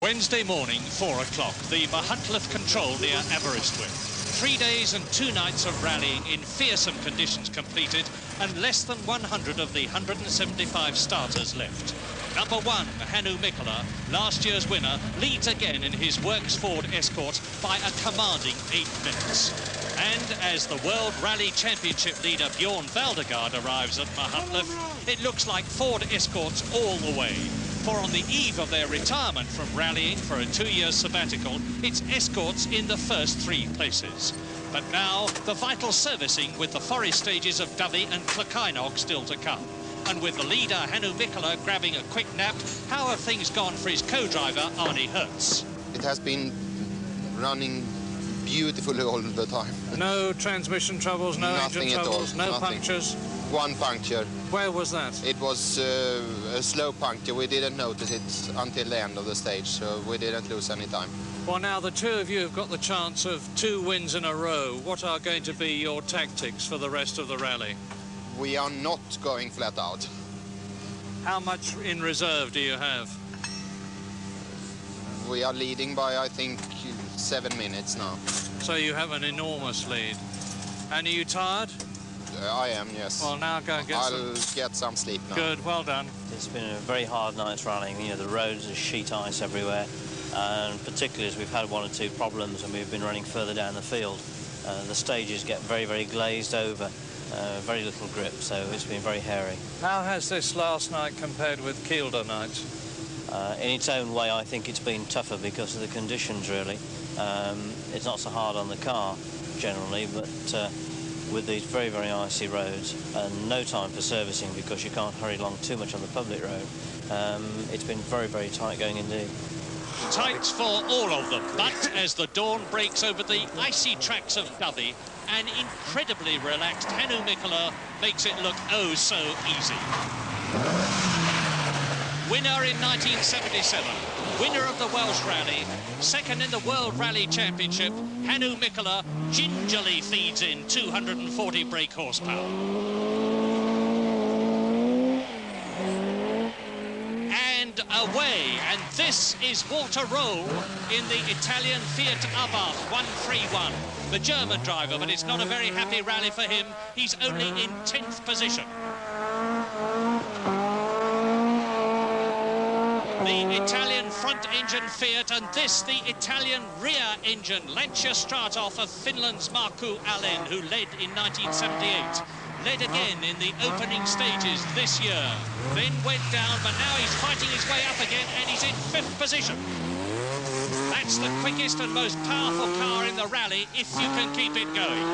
Wednesday morning, 4 o'clock, the Mahuntleth Control near Aberystwyth. 3 days and 2 nights of rallying in fearsome conditions completed, and less than 100 of the 175 starters left. Number 1, Hannu Mikkola, last year's winner, leads again in his Works Ford Escort by a commanding 8 minutes. And as the World Rally Championship leader Bjorn Valdegaard arrives at Mahuntleth, it looks like Ford Escorts all the way. For on the eve of their retirement from rallying for a 2-year sabbatical, it's Escorts in the first 3 places. But now, the vital servicing with the forest stages of Dyfi and Clocainog still to come. And with the leader, Hannu Mikkola, grabbing a quick nap, how have things gone for his co-driver, Arne Hertz? It has been running beautifully all the time. No transmission troubles, no engine troubles, no punctures? One puncture. Where was that? It was a slow puncture. We didn't notice it until the end of the stage, so we didn't lose any time. Well, now the two of you have got the chance of 2 wins in a row. What are going to be your tactics for the rest of the rally? We are not going flat out. How much in reserve do you have? We are leading by, I think, 7 minutes now. So you have an enormous lead. And are you tired? I am, yes. Well, now go and I'll get some sleep now. Good, well done. It's been a very hard night's rallying. You know, the roads are sheet ice everywhere, and particularly as we've had 1 or 2 problems and we've been running further down the field, the stages get very, very glazed over, very little grip, so it's been very hairy. How has this last night compared with Kielder night? In its own way, I think it's been tougher because of the conditions, really. It's not so hard on the car, generally, but with these very, very icy roads and no time for servicing because you can't hurry along too much on the public road, it's been very, very tight going indeed. Tight for all of them, but as the dawn breaks over the icy tracks of Dyfi, an incredibly relaxed Hannu Mikkola makes it look oh so easy. Winner in 1977, winner of the Welsh Rally, second in the World Rally Championship, Hannu Mikkola gingerly feeds in 240 brake horsepower. And away, and this is Walter Roll in the Italian Fiat Abarth 131. The German driver, but it's not a very happy rally for him. He's only in 10th position. The Italian front-engine Fiat, and this, the Italian rear-engine Lancia Stratov of Finland's Markku Alén, who led in 1978. Led again in the opening stages this year. Then went down, but now he's fighting his way up again, and he's in 5th position. That's the quickest and most powerful car in the rally, if you can keep it going.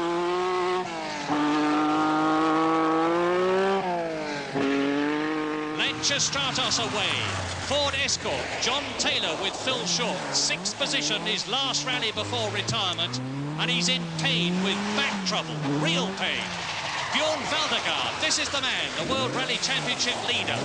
Lancia Stratos away. Ford Escort, John Taylor with Phil Short, 6th position, his last rally before retirement, and he's in pain with back trouble, real pain. Bjorn Valdegaard, this is the man, the World Rally Championship leader.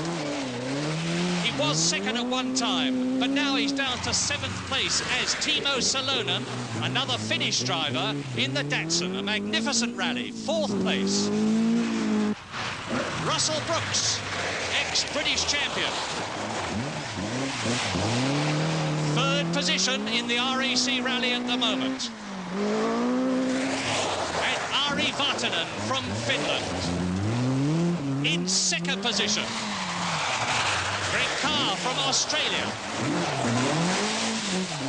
He was second at one time, but now he's down to 7th place as Timo Salonen, another Finnish driver, in the Datsun, a magnificent rally, 4th place. Russell Brooks, ex-British champion. 3rd position in the RAC Rally at the moment. And Ari Vatanen from Finland in 2nd position. Greg Carr from Australia.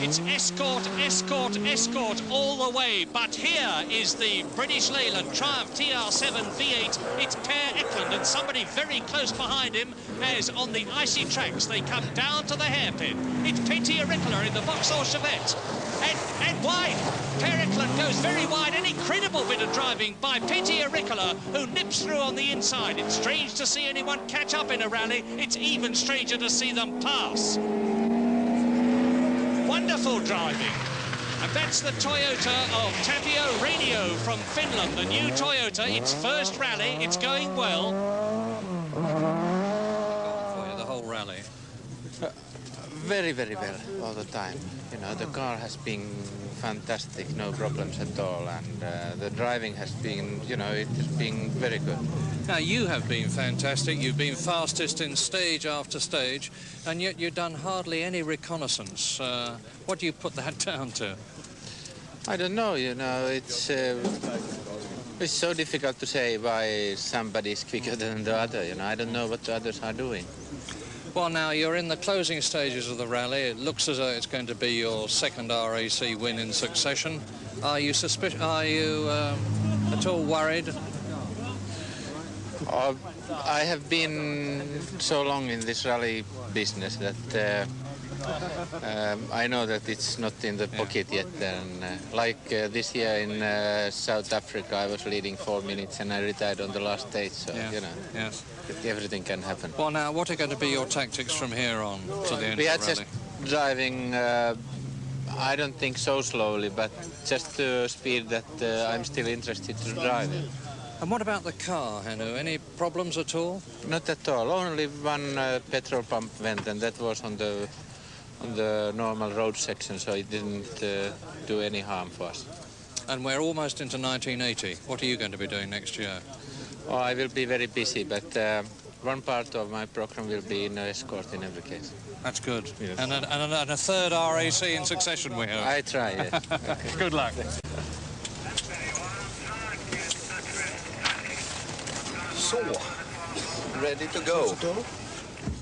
It's Escort, Escort, Escort all the way. But here is the British Leyland Triumph TR7 V8. It's Per Eklund and somebody very close behind him as on the icy tracks they come down to the hairpin. It's Petya Rickler in the Vauxhall Chevette. And wide. Per Eklund goes very wide. An incredible bit of driving by Petya Rickler, who nips through on the inside. It's strange to see anyone catch up in a rally. It's even stranger to see them pass. Wonderful driving. And that's the Toyota of Tapio Rainio from Finland, the new Toyota, its first rally. It's going well. For you, the whole rally. Very, very well all the time. You know, the car has been fantastic, no problems at all, and the driving has been, you know, it has been very good. Now, you have been fantastic. You've been fastest in stage after stage, and yet you've done hardly any reconnaissance. What do you put that down to? I don't know, you know, it's so difficult to say why somebody is quicker than the other, you know. I don't know what the others are doing. Well, now, you're in the closing stages of the rally. It looks as though it's going to be your second RAC win in succession. Are you at all worried? I have been so long in this rally business that I know that it's not in the pocket yet. And like this year in South Africa, I was leading 4 minutes and I retired on the last stage. So, you know, yes, everything can happen. Well, now, what are going to be your tactics from here on to the end We of are the rally? just driving, I don't think so slowly, but just to speed that I'm still interested to drive it. And what about the car, Hanu? Any problems at all? Not at all. Only one petrol pump went, and that was on the normal road section, so it didn't do any harm for us. And we're almost into 1980. What are you going to be doing next year? Oh, I will be very busy, but one part of my program will be in escort in every case. That's good. Yes. And a third RAC in succession, we hope. I try, yes. Okay. Good luck. So, ready to go.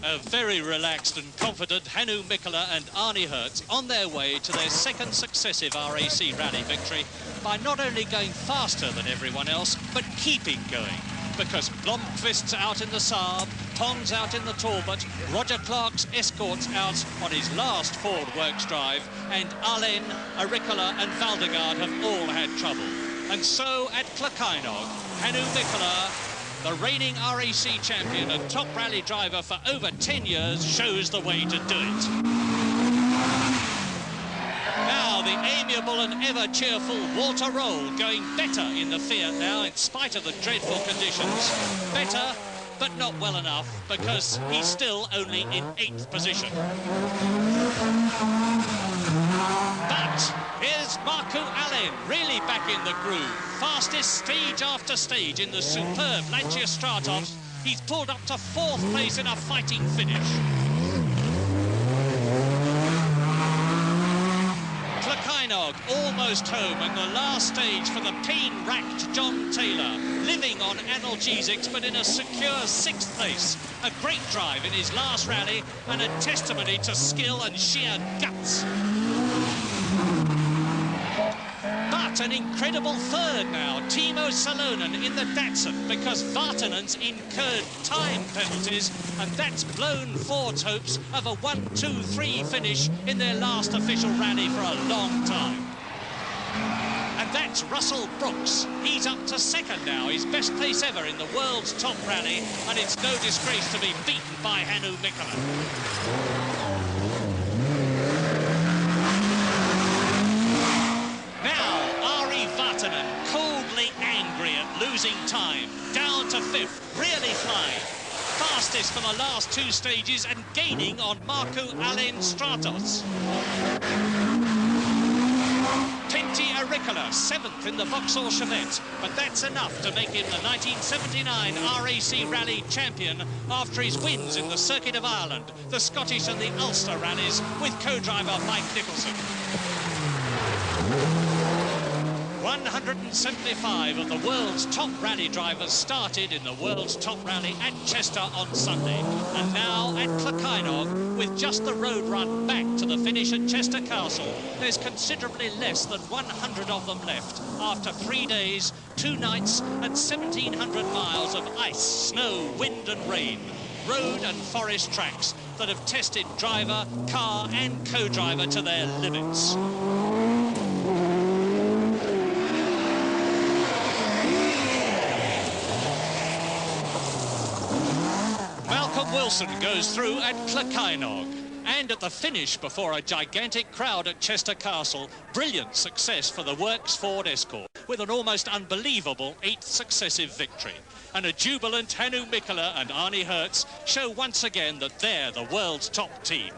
A very relaxed and confident Hanu Mikkola and Arnie Hertz on their way to their second successive RAC Rally victory by not only going faster than everyone else, but keeping going. Because Blomqvist's out in the Saab, Tong's out in the Talbot, Roger Clark's Escort's out on his last Ford Works drive, and Allen, Arikola and Valdegaard have all had trouble. And so at Klakainog, Hanu Mikkola, the reigning RAC champion and top rally driver for over 10 years, shows the way to do it. Now the amiable and ever cheerful Walter Roll going better in the Fiat now in spite of the dreadful conditions. Better, but not well enough, because he's still only in 8th position. But here's Marco Allen, really back in the groove. Fastest stage after stage in the superb Lancia Stratos. He's pulled up to 4th place in a fighting finish. Klakainog almost home in the last stage for the pain-racked John Taylor, living on analgesics but in a secure 6th place. A great drive in his last rally and a testimony to skill and sheer guts. But an incredible third now, Timo Salonen in the Datsun, because Vartanen's incurred time penalties, and that's blown Ford's hopes of a 1-2-3 finish in their last official rally for a long time. And that's Russell Brooks. He's up to 2nd now, his best place ever in the world's top rally, and it's no disgrace to be beaten by Hanu Mikkola. Coldly angry at losing time, down to 5th, really flying. Fastest for the last 2 stages and gaining on Marco Allen Stratos. Pentti Arikola, 7th in the Vauxhall Chevette, but that's enough to make him the 1979 RAC Rally champion after his wins in the Circuit of Ireland, the Scottish and the Ulster rallies with co-driver Mike Nicholson. 175 of the world's top rally drivers started in the world's top rally at Chester on Sunday. And now at Klakainog, with just the road run back to the finish at Chester Castle, there's considerably less than 100 of them left after 3 days, 2 nights and 1,700 miles of ice, snow, wind and rain. Road and forest tracks that have tested driver, car and co-driver to their limits. Wilson goes through at Klakainog, And at the finish, before a gigantic crowd at Chester Castle, brilliant success for the Works Ford Escort, with an almost unbelievable 8th successive victory. And a jubilant Hannu Mikkola and Arnie Hertz show once again that they're the world's top team.